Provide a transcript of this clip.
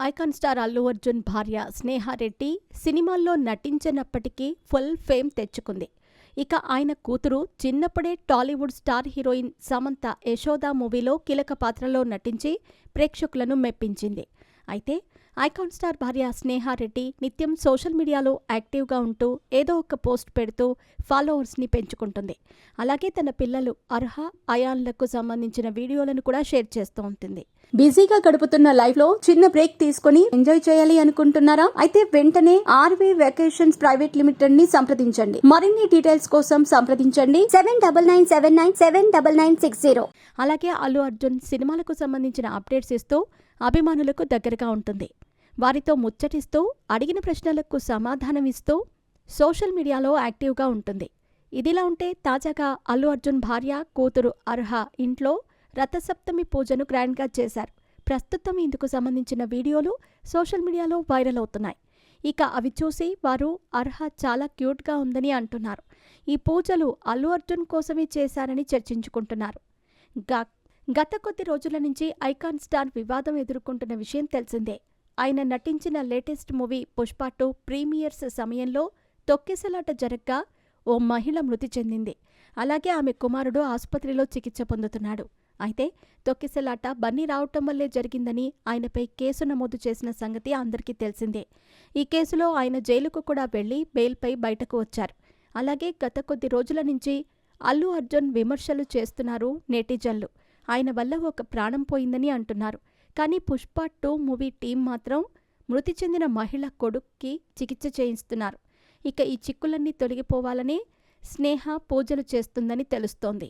Icon star Allu Arjun భార్య స్నేహారెడ్డి సినిమాల్లో నటించినప్పటికీ full fame తెచ్చుకుంది. ఇక ఆయన కూతురు చిన్నప్పుడే టాలీవుడ్ స్టార్ హీరోయిన్ సమంత యశోద మూవీలో కీలక పాత్రలో నటించి ప్రేక్షకులను మెప్పించింది. అయితే ఐకాన్ స్టార్ భార్య స్నేహారెడ్డి నిత్యం సోషల్ మీడియాలో యాక్టివ్గా ఉంటూ ఏదో ఒక పోస్ట్ పెడుతూ ఫాలోవర్స్ని పెంచుకుంటుంది. అలాగే తన పిల్లలు అర్హ, అయాన్లకు సంబంధించిన వీడియోలను కూడా షేర్ చేస్తూ ఉంటుంది. బిజీగా గడుపుతున్న లైఫ్ లో చిన్న బ్రేక్ తీసుకుని ఎంజాయ్ చేయాలి అనుకుంటున్నారా? అయితే వెంటనే ఆర్వీ వెకేషన్స్ ప్రైవేట్ లిమిటెడ్ ని సంప్రదించండి. మరిన్ని డీటెయిల్స్ కోసం సంప్రదించండి 7997979960. అలాగే అల్లు అర్జున్ సినిమాలకు సంబంధించిన అప్డేట్స్ ఇస్తూ అభిమానులకు దగ్గరగా ఉంటుంది. వారితో ముచ్చటిస్తూ అడిగిన ప్రశ్నలకు సమాధానం ఇస్తూ సోషల్ మీడియాలో యాక్టివ్గా ఉంటుంది. ఇదిలా ఉంటే తాజాగా అల్లు అర్జున్ భార్య, కూతురు అర్హ ఇంట్లో రథసప్తమి పూజను గ్రాండ్గా చేశారు. ప్రస్తుతం ఇందుకు సంబంధించిన వీడియోలు సోషల్ మీడియాలో వైరల్ అవుతున్నాయి. ఇక అవి చూసి వారు అర్హ చాలా క్యూట్గా ఉందని అంటున్నారు. ఈ పూజలు అల్లు అర్జున్ కోసమే చేశారని చర్చించుకుంటున్నారు. గత కొద్ది రోజుల నుంచి ఐకాన్ స్టార్ వివాదం ఎదుర్కొంటున్న విషయం తెలిసిందే. ఆయన నటించిన లేటెస్ట్ మూవీ పుష్ప 2 ప్రీమియర్స్ సమయంలో తొక్కిసలాట జరగ్గా ఓ మహిళ మృతి చెందింది. అలాగే ఆమె కుమారుడు ఆసుపత్రిలో చికిత్స పొందుతున్నాడు. అయితే తొక్కిసలాట బన్నీ రావటం వల్లే జరిగిందని ఆయనపై కేసు నమోదు చేసిన సంగతి అందరికీ తెలిసిందే. ఈ కేసులో ఆయన జైలుకు కూడా వెళ్లి బెయిల్పై బయటకు వచ్చారు. అలాగే గత కొద్ది రోజుల నుంచి అల్లు అర్జున్ విమర్శలు చేస్తున్నారు నెటిజన్లు. ఆయన వల్ల ఒక ప్రాణం పోయిందని అంటున్నారు. కానీ పుష్ప 2 మూవీ టీం మాత్రం మృతి చెందిన మహిళ కొడుక్కి చికిత్స చేయిస్తున్నారు. ఇక ఈ చిక్కులన్నీ తొలగిపోవాలని స్నేహ పూజలు చేస్తుందని తెలుస్తోంది.